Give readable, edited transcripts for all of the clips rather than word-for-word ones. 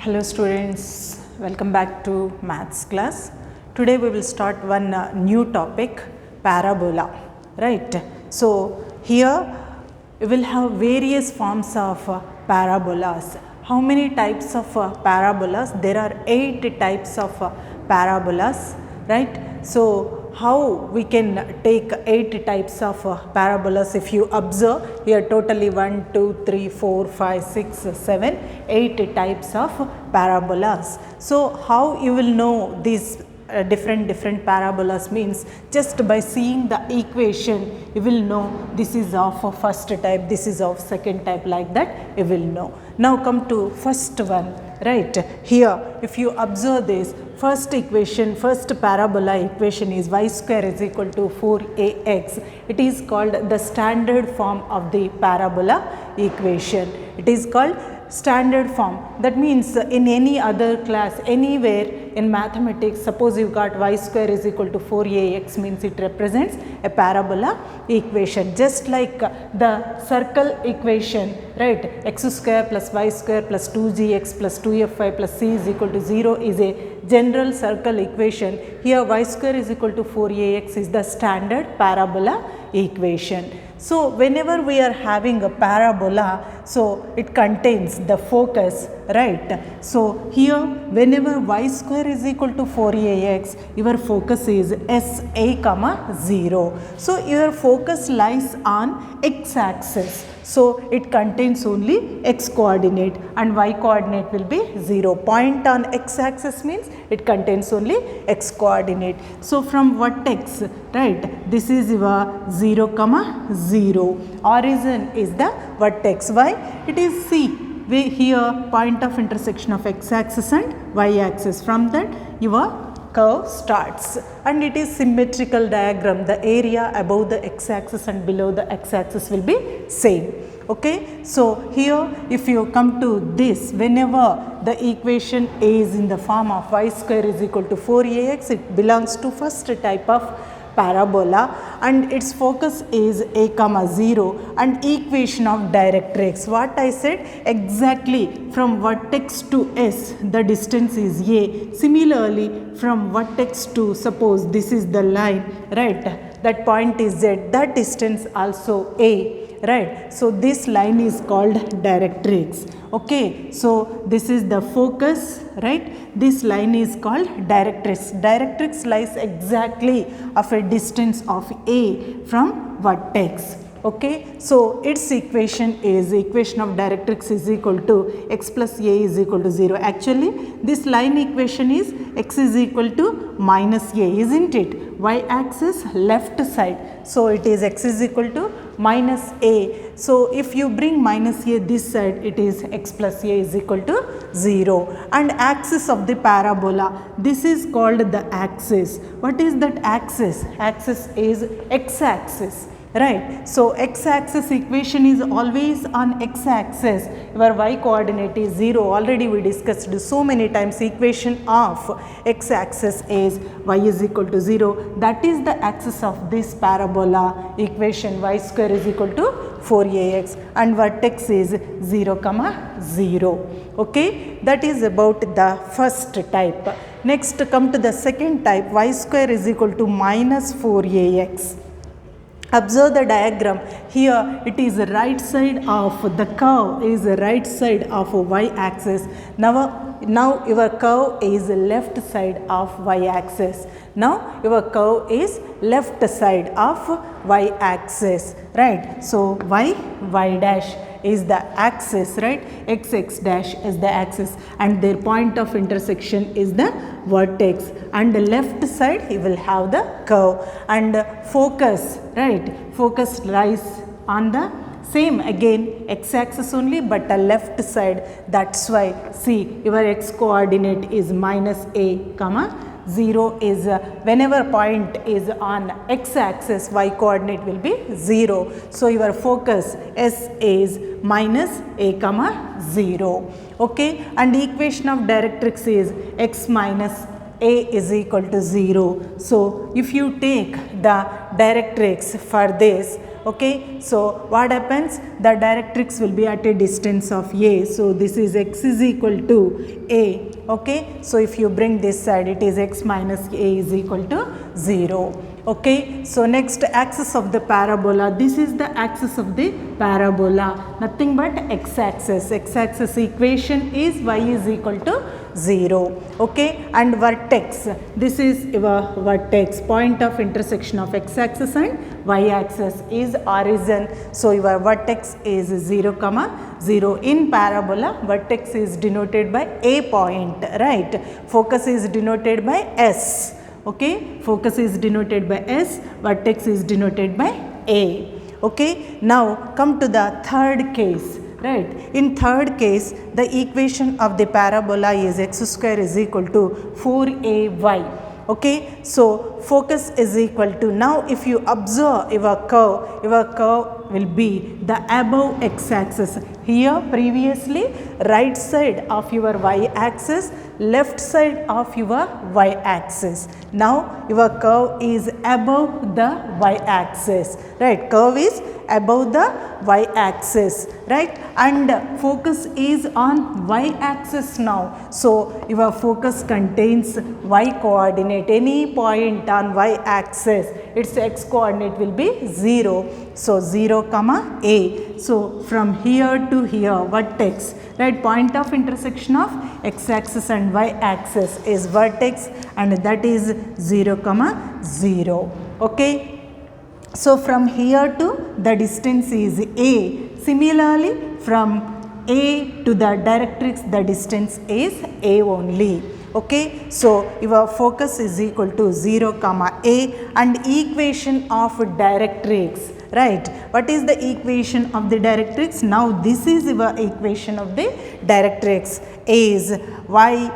Hello students, welcome back to maths class. Today we will start one new topic, parabola, right? So here we will have various forms of parabolas. How many types of parabolas? There are 8 types of parabolas, right? So how we can take 8 types of parabolas? If you observe here, totally 1 2 3 4 5 6 7 8 types of parabolas. So how you will know these different parabolas means just by seeing the equation you will know this is of first type, this is of second type, like that you will know. Now come to first one, right? Here if you observe this first equation, first parabola equation is y square is equal to 4ax. It is called the standard form of the parabola equation. It is called standard form. That means in any other class, anywhere in mathematics, suppose you got y square is equal to 4ax means it represents a parabola equation. Just like the circle equation, right? X square plus y square plus 2gx plus 2fy plus c is equal to 0 is a general circle equation. Here y square is equal to 4ax is the standard parabola equation. So whenever we are having a parabola, so it contains the focus, right? So here whenever y square is equal to 4ax, your focus is SA comma 0. So your focus lies on x axis. So it contains only x coordinate and y coordinate will be 0. Point on x axis means it contains only x coordinate. So from vertex, right, this is your 0 comma 0. Origin is the vertex. Why? It is C. We here point of intersection of x axis and y axis. From that your curve starts and it is symmetrical diagram. The area above the x axis and below the x axis will be same. Okay, so here if you come to this, whenever the equation is in the form of y square is equal to 4ax, it belongs to first type of parabola and its focus is a comma 0 and equation of directrix. What I said, exactly from vertex to S the distance is a. Similarly from vertex to, suppose this is the line, right, that point is Z, that distance also a, right? So this line is called directrix. Okay, so this is the focus, right? This line is called directrix. Directrix lies exactly of a distance of a from vertex. Okay, so its equation is, equation of directrix is equal to x plus a is equal to 0. Actually this line equation is x is equal to minus a, isn't it? Y axis left side, so it is x is equal to minus a. So if you bring minus a this side, it is x plus a is equal to 0. And axis of the parabola, this is called the axis. What is that axis? Axis is x axis, right? So x axis equation is always on x axis. Your y coordinate is 0. Already we discussed so many times, equation of x axis is y is equal to 0. That is the axis of this parabola equation. Y square is equal to 4ax and vertex is 0 comma 0. Okay, that is about the first type. Next come to the second type, y square is equal to minus 4ax. Observe the diagram. Here it is the right side of the curve is the right side of y axis. Now your curve is left side of y axis. Now your curve is left side of y axis, right? So y dash is the axis, right? X dash is the axis and their point of intersection is the vertex, and the left side you will have the curve and focus, right? Focus lies on the same again x axis only, but the left side. That's why see your x coordinate is minus a comma 0 is whenever point is on x axis, y coordinate will be 0. So your focus S is minus a comma 0. Okay, and the equation of directrix is x minus a is equal to 0. So if you take the directrix for this, Okay, so what happens? The directrix will be at a distance of a. So this is x is equal to a. Okay, so if you bring this side, it is x minus a is equal to 0. Okay, so next, axis of the parabola. This is the axis of the parabola, nothing but x-axis. X-axis equation is y is equal to 0. Okay, and vertex. This is your vertex, point of intersection of x-axis and y-axis is origin. So your vertex is 0, 0. In parabola, vertex is denoted by a point, right? Focus is denoted by s. Okay, focus is denoted by s, vertex is denoted by a. Okay, now come to the third case, right? In third case, the equation of the parabola is x square is equal to 4ay. Okay, so focus is equal to, now if you observe your curve will be the above x-axis. Here previously right side of your y-axis, left side of your y-axis. Now your curve is above the y-axis, right? Curve is above the y-axis, right? And focus is on y-axis now. So your focus contains y coordinate. Any point on y-axis, its x coordinate will be 0. So 0, a. So from here to here, vertex, right? Point of intersection of x-axis and y-axis is vertex, and that is 0, 0. Okay. So from here to the distance is a. Similarly, from a to the directrix, the distance is a only. Okay, so your focus is equal to 0, a, and equation of directrix, right? What is the equation of the directrix? Now this is your equation of the directrix, is y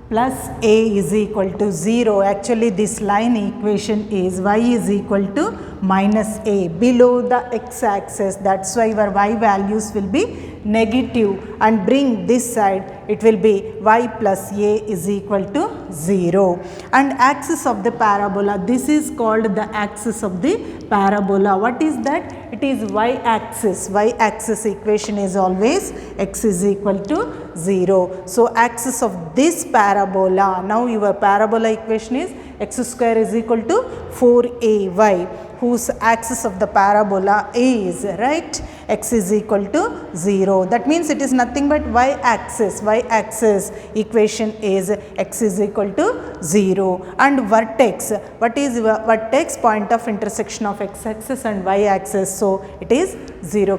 plus a is equal to 0. Actually this line equation is y is equal to minus a below the x-axis. That's why your y values will be negative, and bring this side, it will be y plus a is equal to 0. And axis of the parabola, this is called the axis of the parabola. What is that? It is y-axis. Y-axis equation is always x is equal to 0. So axis of this parabola, now your parabola equation is x square is equal to 4ay, whose axis of the parabola is, right, x is equal to 0. That means it is nothing but y-axis. Y-axis equation is x is equal to 0. And vertex, what is vertex? Point of intersection of x-axis and y-axis. So it is 0,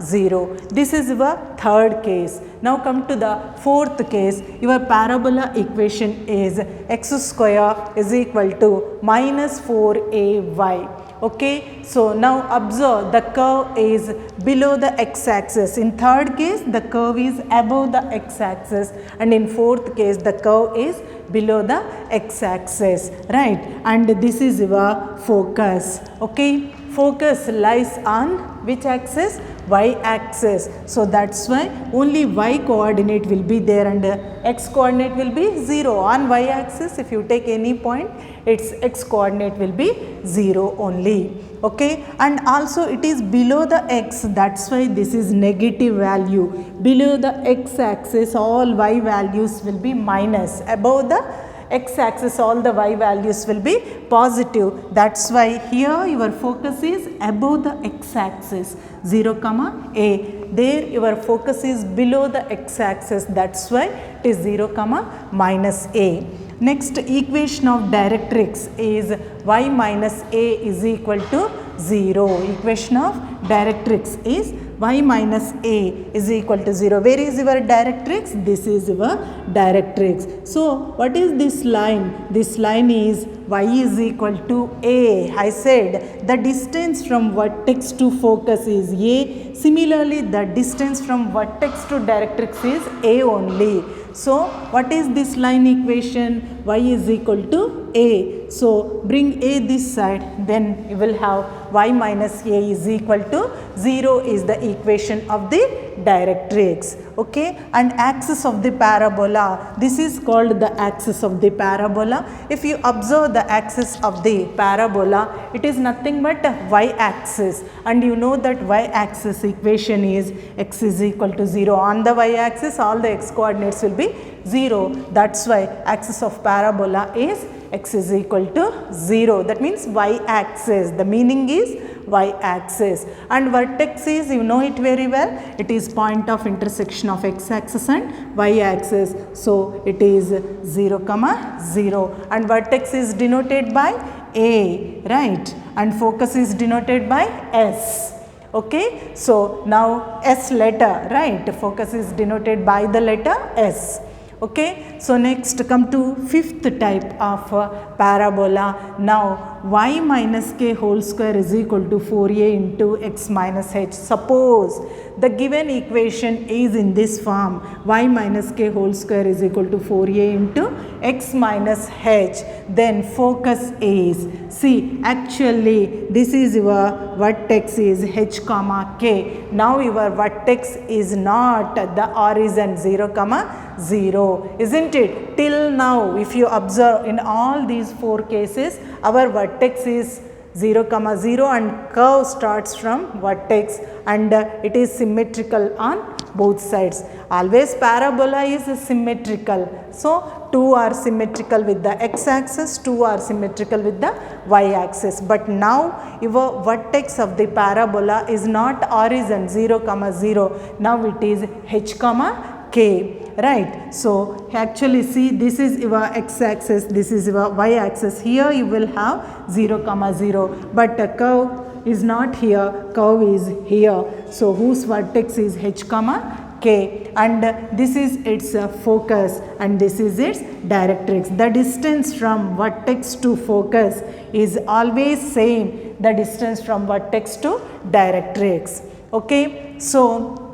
0. This is your third case. Now come to the fourth case. Your parabola equation is x square is equal to minus 4ay. Okay, so now observe the curve is below the x-axis. In third case, the curve is above the x-axis, and in fourth case, the curve is below the x-axis, right? And this is your focus. Okay, focus lies on which axis? Y-axis. So that's why only y coordinate will be there, and x coordinate will be 0. On y-axis, if you take any point, its x coordinate will be 0 only. Okay, and also it is below the x, that's why this is negative value. Below the x-axis, all y values will be minus. Above the x-axis, all the y values will be positive. That's why here your focus is above the x-axis, 0, a. There your focus is below the x-axis, that's why it is 0, minus a. Next equation of directrix is y minus a is equal to 0. Equation of directrix is y minus a is equal to 0. Where is your directrix? This is your directrix. So what is this line? This line is y is equal to a. I said the distance from vertex to focus is a. Similarly, the distance from vertex to directrix is a only. So what is this line equation? Y is equal to a. So bring a this side, then you will have y minus a is equal to 0 is the equation of the directrix. Okay, and axis of the parabola, this is called the axis of the parabola. If you observe the axis of the parabola, it is nothing but y axis, and you know that y axis equation is x is equal to 0. On the y axis all the x coordinates will be 0. That's why axis of parabola is x is equal to 0. That means y axis. The meaning is y axis, and vertex is, you know it very well, it is point of intersection of x axis and y axis. So it is 0 comma 0, and vertex is denoted by A, right, and focus is denoted by S. Okay, so now S letter, right, focus is denoted by the letter S. Okay, so next come to fifth type of parabola. Now y minus k whole square is equal to 4a into x minus h. Suppose the given equation is in this form, y minus k whole square is equal to 4a into x minus h, then focus is, see, actually this is your vertex is h comma k. Now your vertex is not the origin 0 comma 0, isn't it? Till now, if you observe in all these 4 cases, our vertex is 0 comma 0 and curve starts from vertex, and it is symmetrical on both sides. Always parabola is symmetrical. So 2 are symmetrical with the x axis, 2 are symmetrical with the y axis. But now your vertex of the parabola is not origin 0 comma 0. Now it is h comma k. Right, so actually see, this is your x axis, this is your y axis. Here you will have 0 comma 0, but a curve is not here, curve is here. So whose vertex is h comma k, and this is its focus and this is its directrix. The distance from vertex to focus is always same, the distance from vertex to directrix. Okay, so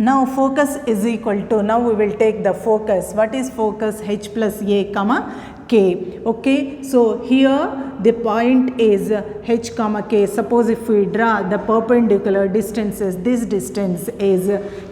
now focus is equal to, now we will take the focus. What is focus? H plus a comma k. Okay, so here the point is h comma k. Suppose if we draw the perpendicular distances, this distance is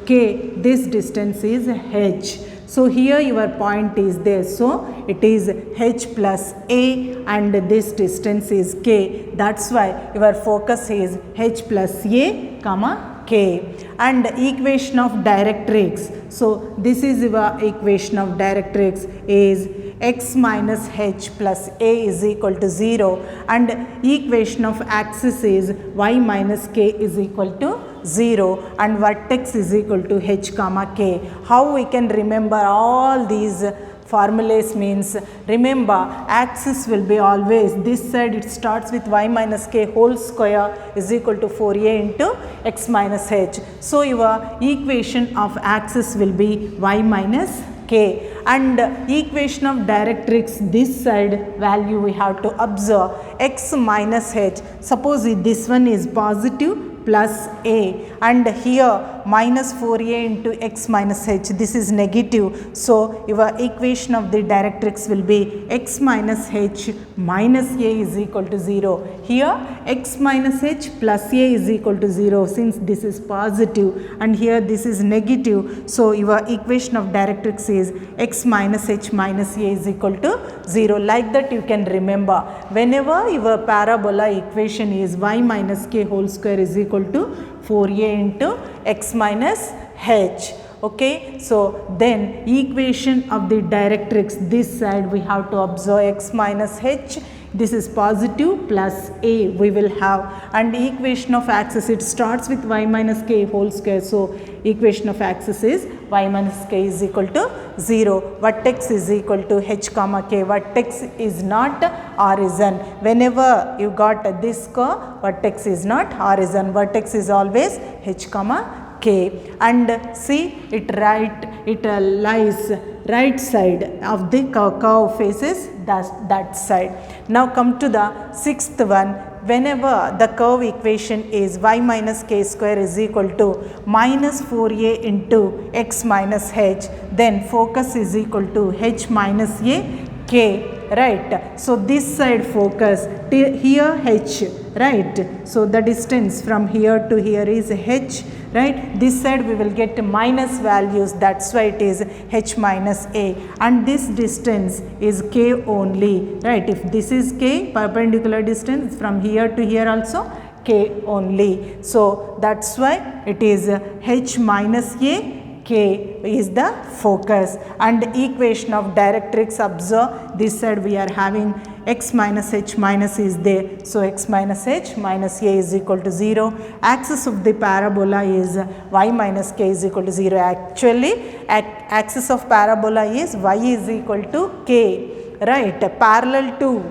k, this distance is h. So here your point is there, so it is h plus a and this distance is k. That's why your focus is h plus a comma k. And equation of directrix, so this is your equation of directrix is x minus h plus a is equal to 0, and equation of axis is y minus k is equal to 0, and vertex is equal to h comma k. How we can remember all these formulas means, remember axis will be always this side, it starts with y minus k whole square is equal to 4a into x minus h. So your equation of axis will be y minus k, and equation of directrix, this side value we have to observe x minus h. Suppose this one is positive plus a, and here minus 4a into x minus h, this is negative. So your equation of the directrix will be x minus h minus a is equal to 0. Here x minus h plus a is equal to 0, since this is positive and here this is negative. So your equation of directrix is x minus h minus a is equal to 0. Like that you can remember, whenever your parabola equation is y minus k whole square is equal to 4a into x minus h. Okay, so then equation of the directrix, this side we have to observe x minus h, this is positive plus a we will have, and equation of axis, it starts with y minus k whole square. So equation of axis is y minus k is equal to 0, vertex is equal to h comma k. Vertex is not origin. Whenever you got this curve, vertex is not origin, vertex is always h comma k. And see, it lies right side of the curve faces that side. Now come to the sixth one. Whenever the curve equation is y minus k square is equal to minus 4a into x minus h, then focus is equal to h minus a k. Right, so this side focus, here h, right, so the distance from here to here is h, right? This side we will get minus values, that's why it is h minus a, and this distance is k only, right? If this is k, perpendicular distance from here to here also k only. So that's why it is h minus a, k is the focus. And equation of directrix, observe this side we are having x minus h minus is there. So x minus h minus a is equal to 0. Axis of the parabola is y minus k is equal to 0. Actually axis of parabola is y is equal to k, right, parallel to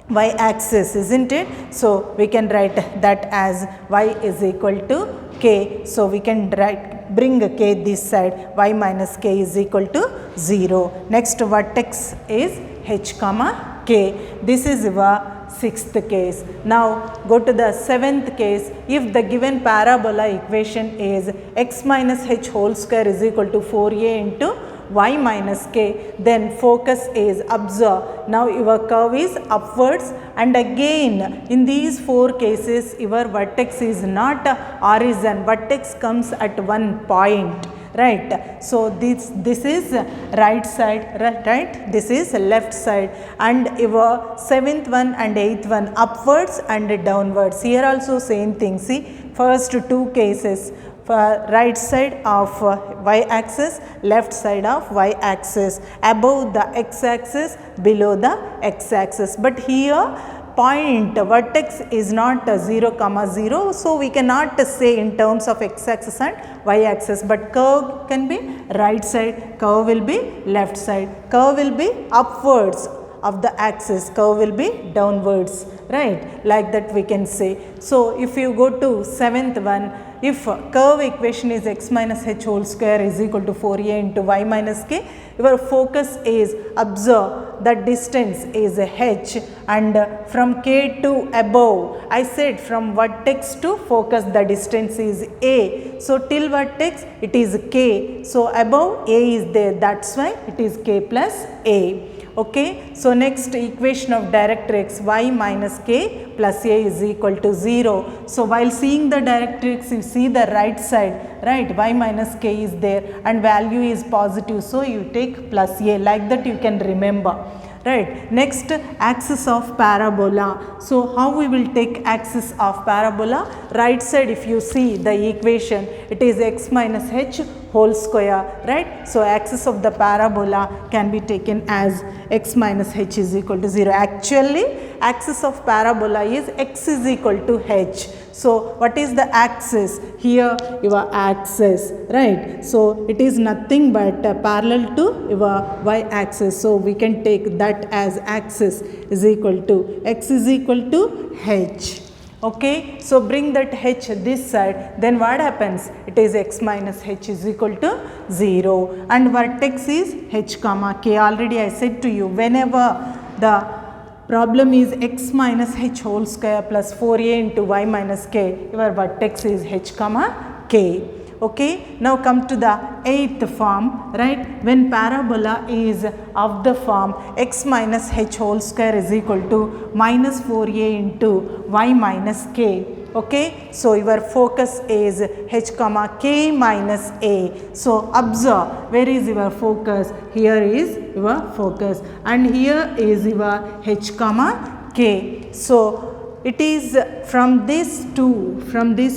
y axis, isn't it? So we can write that as y is equal to k. So we can bring k this side, y minus k is equal to 0. Next vertex is h comma k. This is our sixth case. Now go to the seventh case. If the given parabola equation is x minus h whole square is equal to 4a into y minus k, then focus is, observe, now your curve is upwards, and again in these four cases your vertex is not origin, vertex comes at one point, right? So this is right side, right, this is left side, and your seventh one and eighth one upwards and downwards. Here also same thing. See, first two cases, for right side of y axis, left side of y axis, above the x axis, below the x axis. But here point vertex is not 0 comma 0, so we cannot say in terms of x axis and y axis, but curve can be right side, curve will be left side, curve will be upwards of the axis, curve will be downwards, right, like that we can say. So if you go to seventh one, if curve equation is x minus h whole square is equal to 4a into y minus k, your focus is, observe, the distance is h, and from k to above, I said from vertex to focus the distance is a. So till vertex it is k, so above a is there, that's why it is k plus a. Okay, so next equation of directrix, y minus k plus a is equal to 0. So while seeing the directrix, you see the right side, right, y minus k is there and value is positive, so you take plus a, like that you can remember, right. Next, axis of parabola. So how we will take axis of parabola? Right side, if you see the equation, it is x minus h whole square, right. So axis of the parabola can be taken as x minus h is equal to 0. Actually axis of parabola is x is equal to h. So what is the axis? Here your axis, right. So it is nothing but parallel to your y axis. So we can take that as axis is equal to x is equal to h. Okay, so bring that h this side, then what happens? It is x minus h is equal to 0, and vertex is h comma k. Already I said to you, whenever the problem is x minus h whole square plus 4a into y minus k, your vertex is h comma k. Okay, now come to the eighth form, right, when parabola is of the form x minus h whole square is equal to minus 4a into y minus k. Okay, so your focus is h comma k minus a. So observe, where is your focus? Here is your focus, and here is your h comma k. So it is from this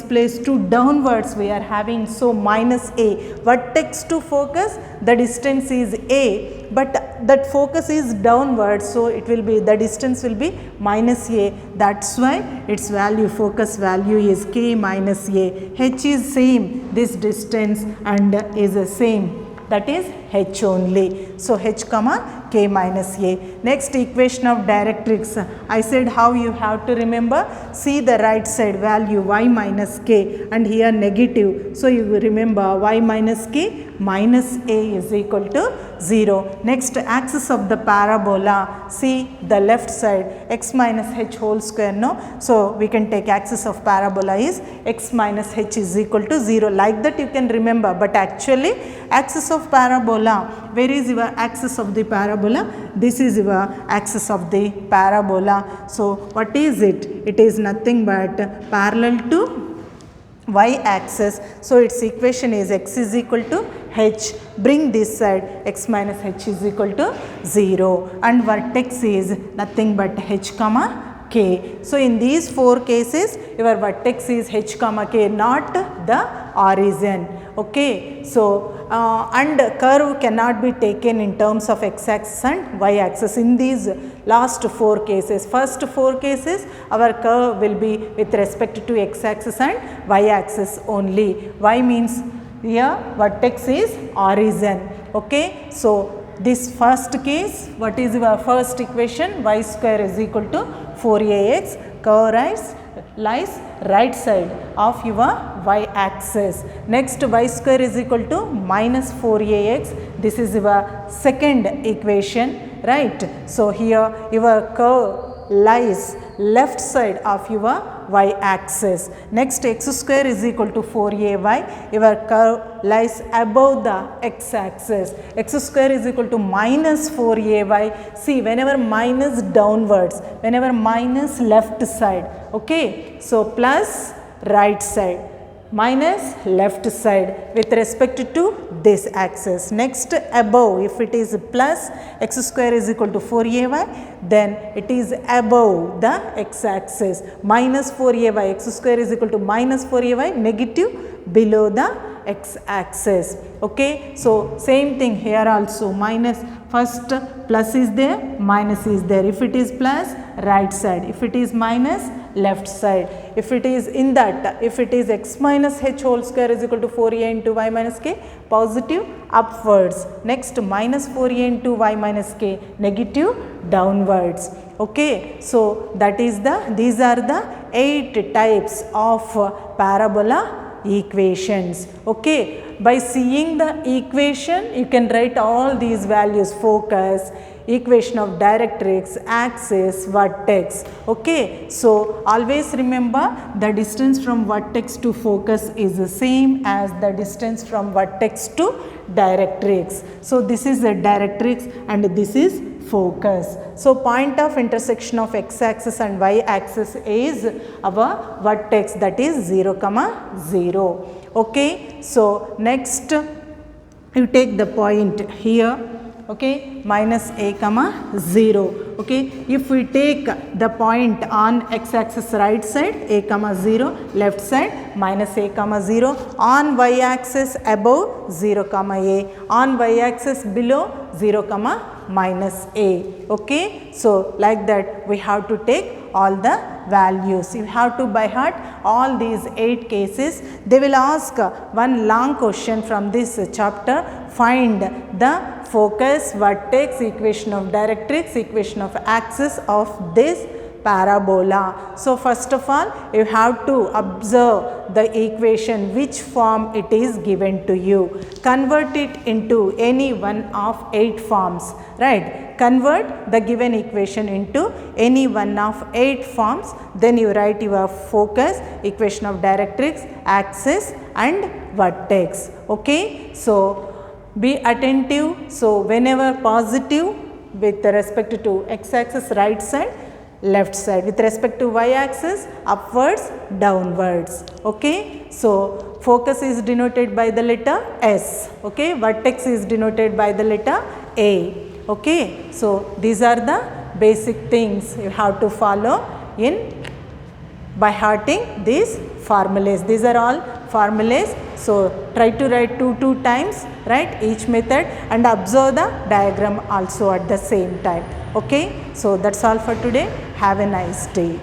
place to downwards we are having, so minus a, vertex to focus the distance is a, but that focus is downwards, so it will be, the distance will be minus a, that's why its value, focus value is k minus a. H is same, this distance, and is the same, that is h only. So h comma k minus a. Next equation of directrix, I said how you have to remember. See the right side value y minus k, and here negative, so you remember y minus k minus a is equal to 0. Next, axis of the parabola, see the left side x minus h whole square, no, so we can take axis of parabola is x minus h is equal to 0, like that you can remember. But actually axis of parabola, where is your axis of the parabola? This is your axis of the parabola. So what is it? It is nothing but parallel to y axis. So its equation is x is equal to h. Bring this side, x minus h is equal to 0, and vertex is nothing but h comma k. So in these 4 cases your vertex is h comma k, not the origin. Okay. So and curve cannot be taken in terms of x axis and y axis in these last 4 cases. First 4 cases our curve will be with respect to x axis and y axis only. Y means here vertex is origin. Okay. So this first case, what is your first equation? Y square is equal to 4ax, curve lies right side of your y axis. Next, y square is equal to minus 4ax. This is your second equation, right? So here your curve lies left side of your y axis. Next, x square is equal to 4ay. Your curve lies above the x axis. X square is equal to minus 4ay. See, whenever minus downwards, whenever minus left side. Okay. So plus right side, minus left side with respect to this axis. Next, above, if it is plus x square is equal to 4ay, then it is above the x axis. Minus 4ay, x square is equal to minus 4ay, negative below the x axis. Okay. So same thing here also, minus, first plus is there, minus is there. If it is plus, right side. If it is minus, left side. If it is in that, if it is x minus h whole square is equal to 4a into y minus k, positive upwards. Next, minus 4a into y minus k, negative downwards. Okay. So that is these are the 8 types of parabola equations. Okay. By seeing the equation, you can write all these values: focus, equation of directrix, axis, vertex. Okay. So always remember, the distance from vertex to focus is the same as the distance from vertex to directrix. So this is the directrix and this is focus. So point of intersection of x axis and y axis is our vertex, that is 0, 0. Okay. So next you take the point here, okay, minus a comma 0. Okay. If we take the point on x axis right side, a comma 0, left side minus a comma 0, on y axis above 0 comma a, on y axis below 0 comma minus a. Okay. So like that we have to take all the values. You have to by heart all these 8 cases. They will ask one long question from this chapter: find the focus, vertex, equation of directrix, equation of axis of this parabola. So first of all, you have to observe the equation, which form it is given to you. Convert it into any one of 8 forms, right? Convert the given equation into any one of 8 forms. Then you write your focus, equation of directrix, axis and vertex. Okay. So be attentive. So whenever positive with respect to x axis right side, left side, with respect to y axis upwards, downwards. Okay. So focus is denoted by the letter S. Okay. Vertex is denoted by the letter A. Okay. So these are the basic things you have to follow in by hearting these formulas. These are all formulas. So try to write 2 times, right, each method, and observe the diagram also at the same time. Okay. So that's all for today. Have a nice day.